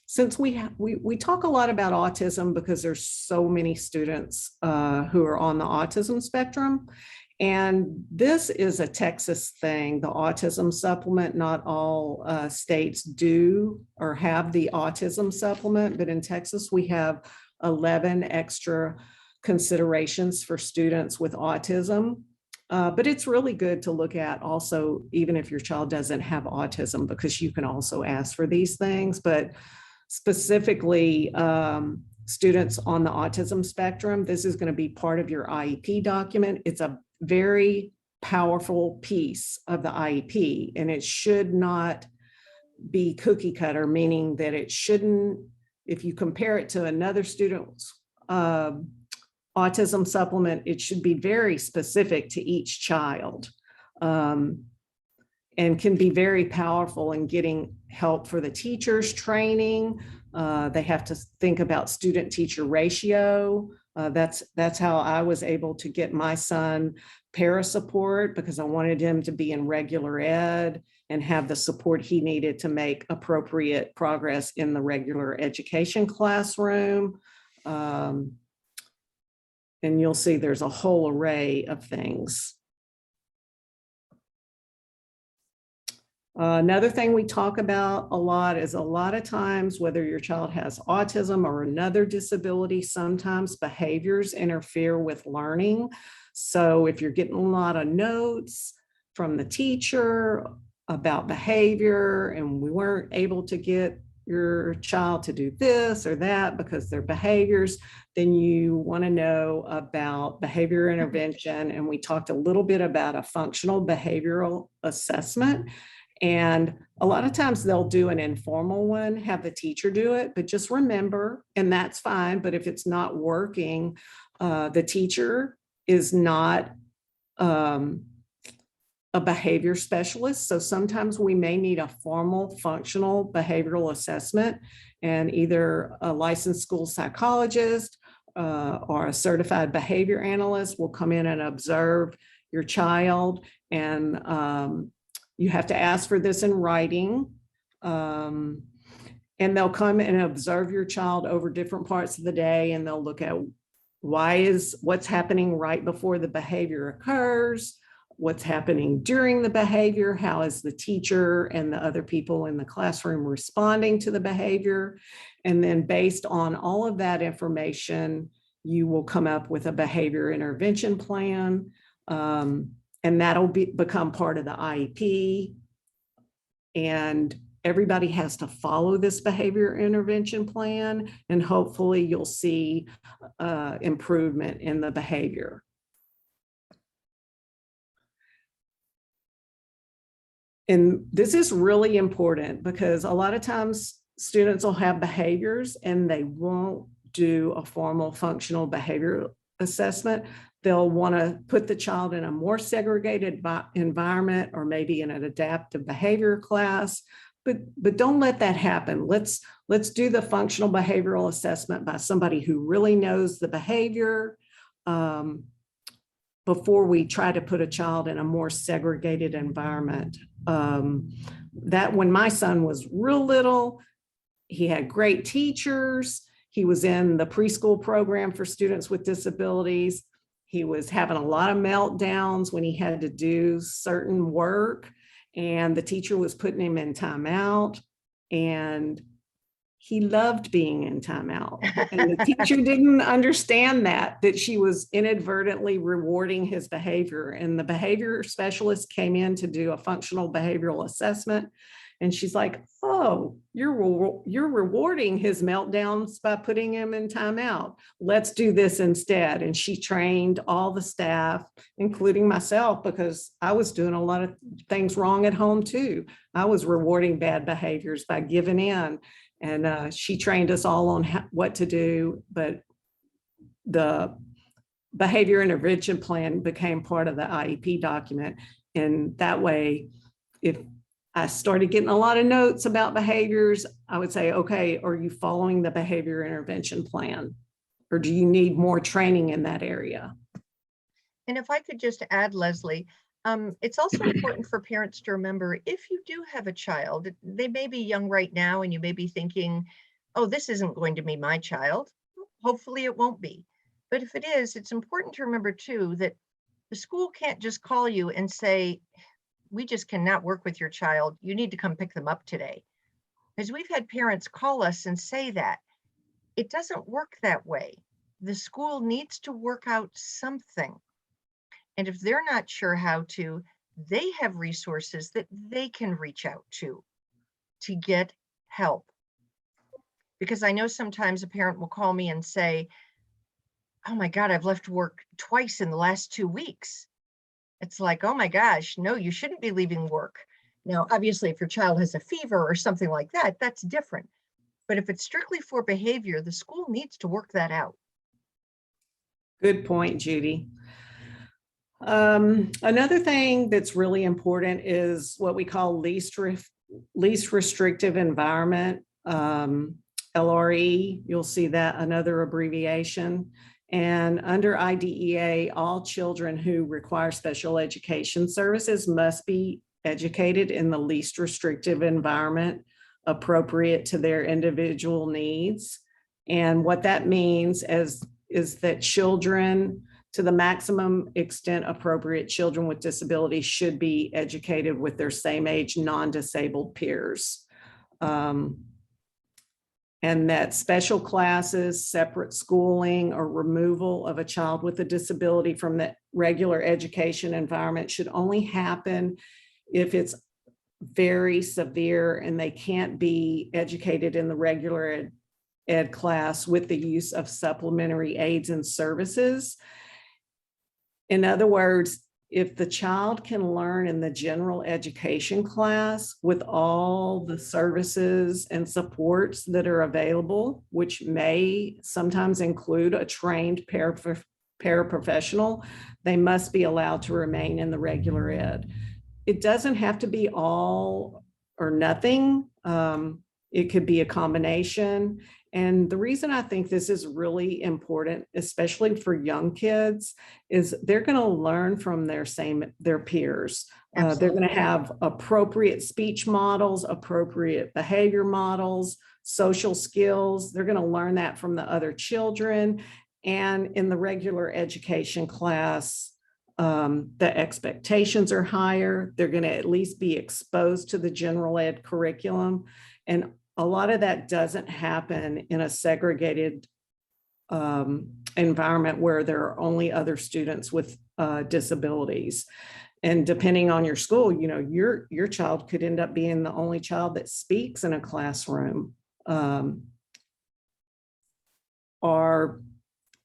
Since we talk a lot about autism because there's so many students who are on the autism spectrum, and this is a Texas thing, the autism supplement. Not all states do or have the autism supplement, but in Texas we have 11 extra considerations for students with autism. But it's really good to look at also, even if your child doesn't have autism, because you can also ask for these things. But specifically, students on the autism spectrum, this is going to be part of your IEP document. It's a very powerful piece of the IEP, and it should not be cookie cutter, meaning that it shouldn't, if you compare it to another student's autism supplement, it should be very specific to each child, and can be very powerful in getting help for the teachers training. They have to think about student teacher ratio. That's how I was able to get my son para support, because I wanted him to be in regular ed and have the support he needed to make appropriate progress in the regular education classroom. And you'll see there's a whole array of things. Another thing we talk about a lot is, a lot of times, whether your child has autism or another disability, sometimes behaviors interfere with learning. So if you're getting a lot of notes from the teacher about behavior, and we weren't able to get your child to do this or that because their behaviors, then you want to know about behavior intervention. And we talked a little bit about a functional behavioral assessment. And a lot of times they'll do an informal one, have the teacher do it, but just remember, and that's fine, but if it's not working, the teacher is not a behavior specialist. So sometimes we may need a formal functional behavioral assessment, and either a licensed school psychologist or a certified behavior analyst will come in and observe your child. And you have to ask for this in writing. And they'll come and observe your child over different parts of the day, and they'll look at what's happening right before the behavior occurs, what's happening during the behavior, how is the teacher and the other people in the classroom responding to the behavior. And then based on all of that information, you will come up with a behavior intervention plan, and that'll become part of the IEP. And everybody has to follow this behavior intervention plan, and hopefully you'll see improvement in the behavior. And this is really important because a lot of times students will have behaviors and they won't do a formal functional behavior assessment. They'll want to put the child in a more segregated environment, or maybe in an adaptive behavior class, but don't let that happen. Let's do the functional behavioral assessment by somebody who really knows the behavior before we try to put a child in a more segregated environment. That when my son was real little, he had great teachers. He was in the preschool program for students with disabilities. He was having a lot of meltdowns when he had to do certain work, and the teacher was putting him in timeout, and he loved being in timeout. And the teacher didn't understand that she was inadvertently rewarding his behavior. And the behavior specialist came in to do a functional behavioral assessment. And she's like, oh, you're rewarding his meltdowns by putting him in timeout. Let's do this instead. And she trained all the staff, including myself, because I was doing a lot of things wrong at home too. I was rewarding bad behaviors by giving in. And she trained us all on what to do. But the behavior intervention plan became part of the IEP document. And that way, if I started getting a lot of notes about behaviors, I would say, okay, are you following the behavior intervention plan? Or do you need more training in that area? And if I could just add, Leslie, it's also important for parents to remember, if you do have a child, they may be young right now, and you may be thinking, oh, this isn't going to be my child. Hopefully it won't be. But if it is, it's important to remember too, that the school can't just call you and say, we just cannot work with your child. You need to come pick them up today. Because we've had parents call us and say that. It doesn't work that way. The school needs to work out something. And if they're not sure how to, they have resources that they can reach out to get help. Because I know sometimes a parent will call me and say, oh my God, I've left work twice in the last 2 weeks. It's like, oh my gosh, no, you shouldn't be leaving work. Now, obviously, if your child has a fever or something like that, that's different. But if it's strictly for behavior, the school needs to work that out. Good point, Judy. Another thing that's really important is what we call least restrictive environment, LRE. You'll see that, another abbreviation. And under IDEA, all children who require special education services must be educated in the least restrictive environment appropriate to their individual needs. And what that means is that children, to the maximum extent appropriate, children with disabilities should be educated with their same age non-disabled peers. And that special classes, separate schooling, or removal of a child with a disability from the regular education environment should only happen if it's very severe and they can't be educated in the regular ed class with the use of supplementary aids and services. In other words, if the child can learn in the general education class with all the services and supports that are available, which may sometimes include a trained paraprofessional, they must be allowed to remain in the regular ed. it doesn't have to be all or nothing. It could be a combination. And the reason I think this is really important, especially for young kids, is they're going to learn from their peers. They're going to have appropriate speech models, appropriate behavior models, social skills. They're going to learn that from the other children. And in the regular education class, the expectations are higher. They're going to at least be exposed to the general ed curriculum. And a lot of that doesn't happen in a segregated environment where there are only other students with disabilities. And depending on your school, you know, your child could end up being the only child that speaks in a classroom, or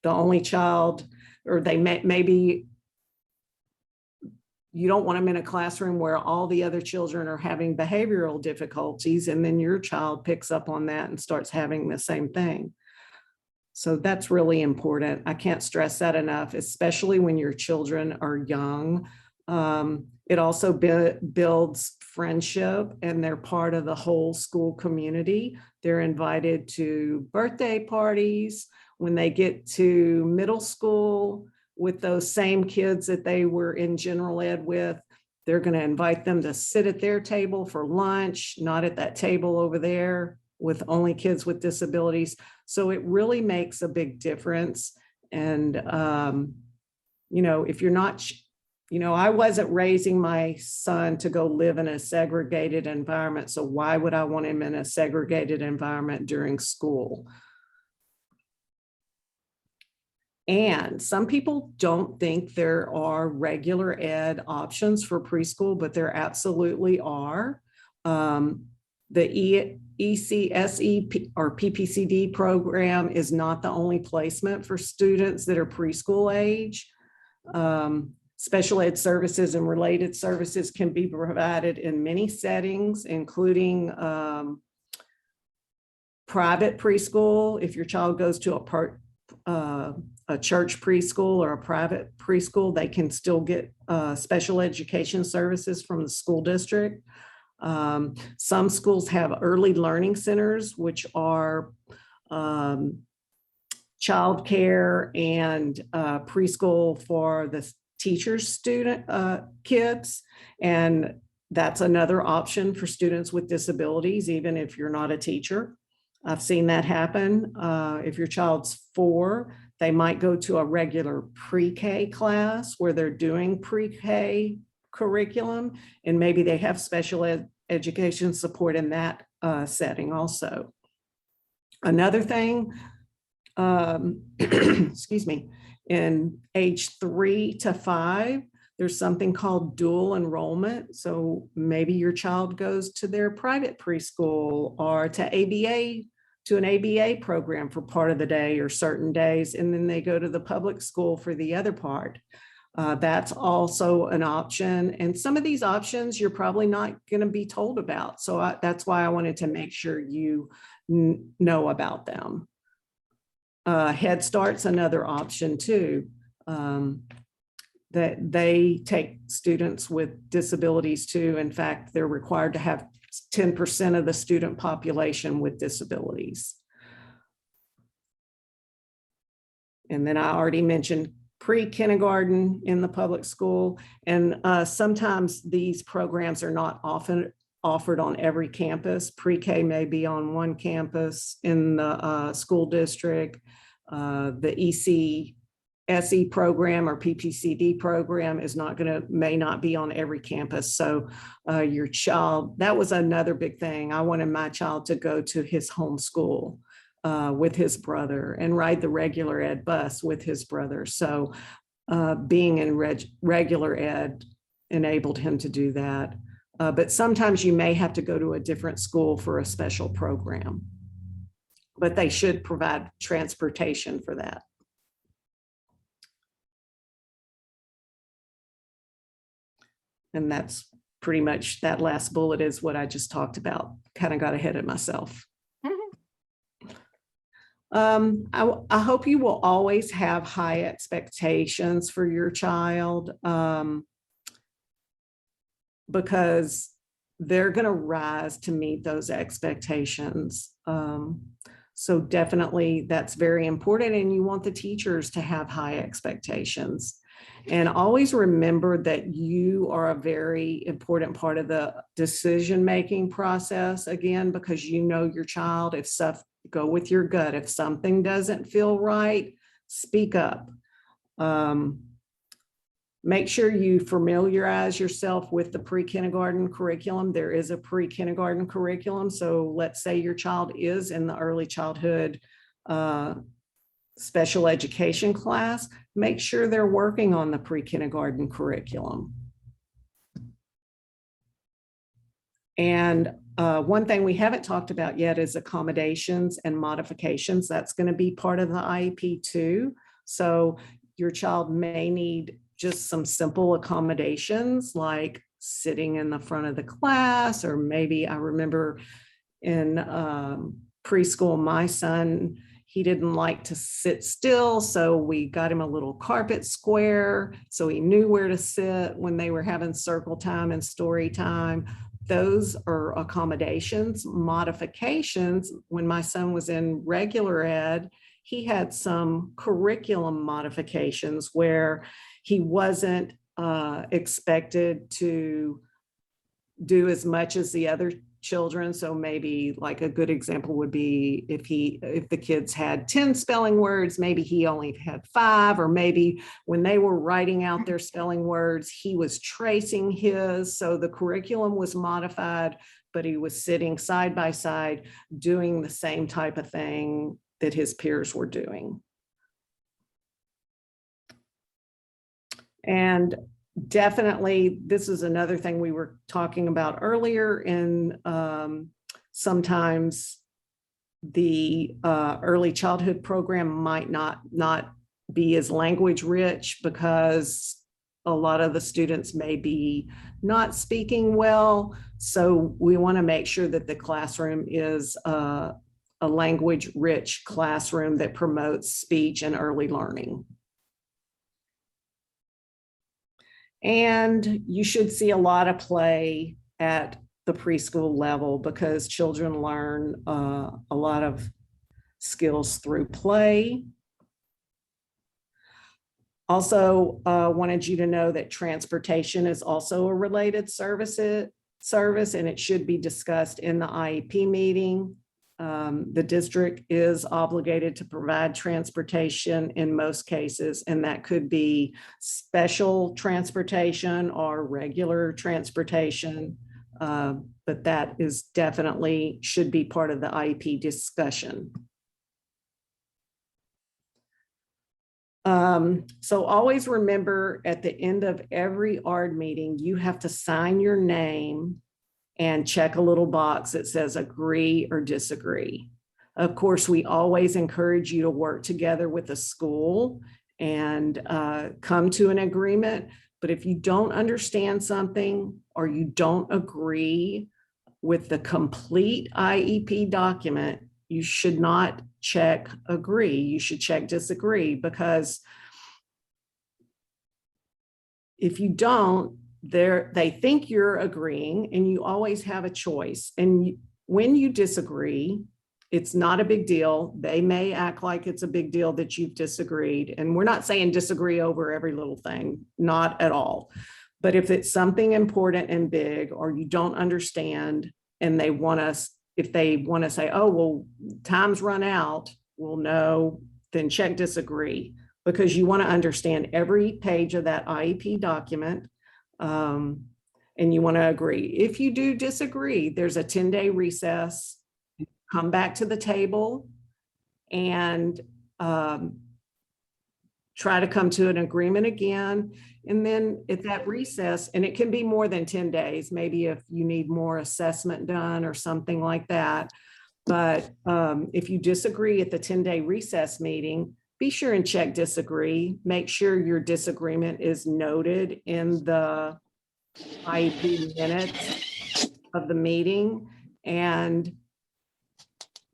the only child, or they maybe you don't want them in a classroom where all the other children are having behavioral difficulties, and then your child picks up on that and starts having the same thing. So that's really important. I can't stress that enough, especially when your children are young. It also builds friendship, and they're part of the whole school community. They're invited to birthday parties. When they get to middle school with those same kids that they were in general ed with, they're going to invite them to sit at their table for lunch, not at that table over there with only kids with disabilities. So it really makes a big difference. And, you know, if you're not, you know, I wasn't raising my son to go live in a segregated environment. So why would I want him in a segregated environment during school? And some people don't think there are regular ed options for preschool, but there absolutely are. The ECSE or PPCD program is not the only placement for students that are preschool age. Special ed services and related services can be provided in many settings, including private preschool. If your child goes to a church preschool or a private preschool, they can still get special education services from the school district. Some schools have early learning centers, which are childcare and preschool for the teachers' student kids. And that's another option for students with disabilities, even if you're not a teacher. I've seen that happen. If your child's 4, they might go to a regular pre-K class where they're doing pre-K curriculum, and maybe they have special education support in that setting also. Another thing, excuse me, in age 3 to 5, there's something called dual enrollment. So maybe your child goes to their private preschool or to an ABA program for part of the day or certain days, and then they go to the public school for the other part. That's also an option. And some of these options you're probably not going to be told about. So that's why I wanted to make sure you know about them. Head Start's another option too, that they take students with disabilities too. In fact, they're required to have 10% of the student population with disabilities. And then I already mentioned pre-kindergarten in the public school. And sometimes these programs are not often offered on every campus. Pre-K may be on one campus in the school district. The ECSE program or PPCD program may not be on every campus. So your child, that was another big thing. I wanted my child to go to his home school with his brother and ride the regular ed bus with his brother. So being in regular ed enabled him to do that. But sometimes you may have to go to a different school for a special program, but they should provide transportation for that. And that's pretty much, that last bullet is what I just talked about. Kind of got ahead of myself. I hope you will always have high expectations for your child. because they're going to rise to meet those expectations. So definitely that's very important, and you want the teachers to have high expectations. And always remember that you are a very important part of the decision-making process, again, because you know your child. If stuff, go with your gut. If something doesn't feel right, speak up. Make sure you familiarize yourself with the pre-kindergarten curriculum. There is a pre-kindergarten curriculum. So let's say your child is in the early childhood special education class, make sure they're working on the pre-kindergarten curriculum. And one thing we haven't talked about yet is accommodations and modifications. That's going to be part of the IEP too. So your child may need just some simple accommodations like sitting in the front of the class, or maybe I remember in preschool, my son, he didn't like to sit still. So we got him a little carpet square so he knew where to sit when they were having circle time and story time. Those are accommodations. Modifications, when my son was in regular ed, he had some curriculum modifications where he wasn't expected to do as much as the other children. So maybe like a good example would be if the kids had 10 spelling words, maybe he only had 5, or maybe when they were writing out their spelling words, he was tracing his. So the curriculum was modified, but he was sitting side by side doing the same type of thing that his peers were doing. And definitely, this is another thing we were talking about earlier, in sometimes the early childhood program might not be as language rich because a lot of the students may be not speaking well. So we want to make sure that the classroom is a language rich classroom that promotes speech and early learning. And you should see a lot of play at the preschool level because children learn a lot of skills through play. Also wanted you to know that transportation is also a related service, and it should be discussed in the IEP meeting. The district is obligated to provide transportation in most cases, and that could be special transportation or regular transportation, but that is definitely should be part of the IEP discussion. So always remember, at the end of every ARD meeting, you have to sign your name and check a little box that says agree or disagree. Of course, we always encourage you to work together with the school and come to an agreement. But if you don't understand something or you don't agree with the complete IEP document, you should not check agree. You should check disagree, because if you don't, they think you're agreeing, and you always have a choice. And when you disagree, it's not a big deal. They may act like it's a big deal that you've disagreed. And we're not saying disagree over every little thing, not at all. But if it's something important and big, or you don't understand, and they want us, if they want to say, oh, well, time's run out, well, no, then check disagree, because you want to understand every page of that IEP document. And you want to agree. If you do disagree, there's a 10-day recess. Come back to the table and try to come to an agreement again. And then at that recess, and it can be more than 10 days, maybe if you need more assessment done or something like that. But if you disagree at the 10-day recess meeting, be sure and check disagree. Make sure your disagreement is noted in the IEP minutes of the meeting. And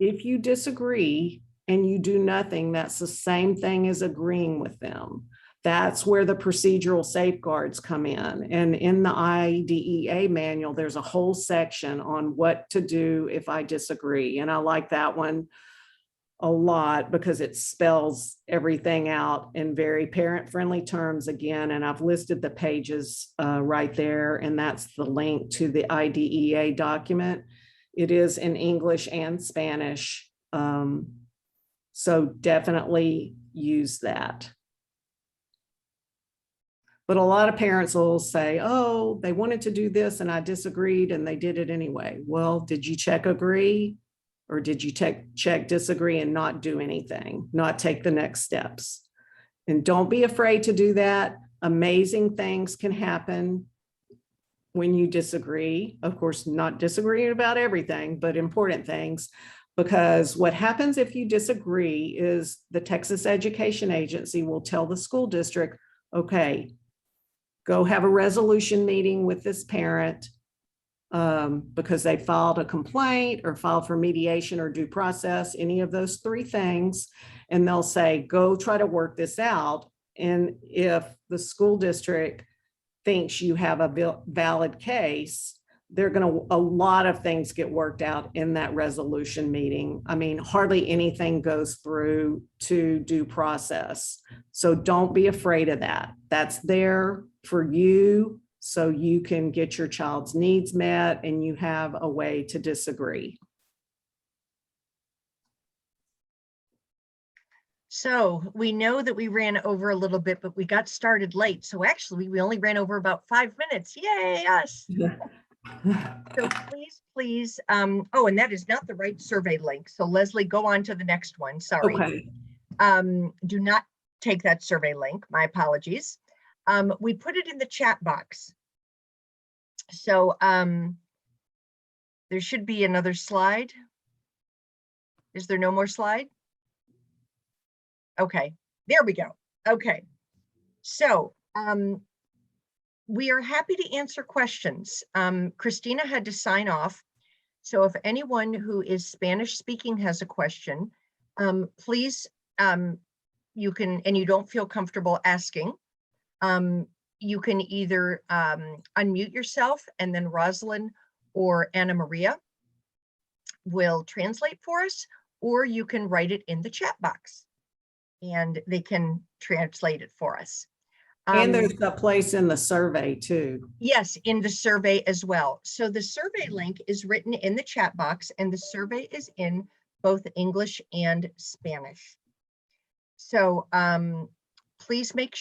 if you disagree and you do nothing, that's the same thing as agreeing with them. That's where the procedural safeguards come in. And in the IDEA manual, there's a whole section on what to do if I disagree. And I like that one a lot because it spells everything out in very parent-friendly terms again. And I've listed the pages right there, and that's the link to the IDEA document. It is in English and Spanish. So definitely use that. But a lot of parents will say, oh, they wanted to do this and I disagreed and they did it anyway. Well, did you check agree? Or did you check disagree and not do anything, not take the next steps? And don't be afraid to do that. Amazing things can happen when you disagree. Of course, not disagreeing about everything, but important things. Because what happens if you disagree is the Texas Education Agency will tell the school district, okay, go have a resolution meeting with this parent because they filed a complaint or filed for mediation or due process, any of those three things. And they'll say, go try to work this out. And if the school district thinks you have a valid case, a lot of things get worked out in that resolution meeting. I mean, hardly anything goes through to due process. So don't be afraid of that. That's there for you so you can get your child's needs met and you have a way to disagree. So we know that we ran over a little bit, but we got started late. So actually we only ran over about 5 minutes. Yay, us. So please, oh, and that is not the right survey link. So Leslie, go on to the next one. Sorry. Okay. Do not take that survey link. My apologies. We put it in the chat box. So there should be another slide. Is there no more slide? Okay, there we go. Okay, so we are happy to answer questions. Christina had to sign off. So if anyone who is Spanish speaking has a question, please, you can, and you don't feel comfortable asking, you can either unmute yourself and then Rosalind or Anna Maria will translate for us, or you can write it in the chat box and they can translate it for us. And there's a place in the survey too. Yes, in the survey as well. So the survey link is written in the chat box and the survey is in both English and Spanish. So please make sure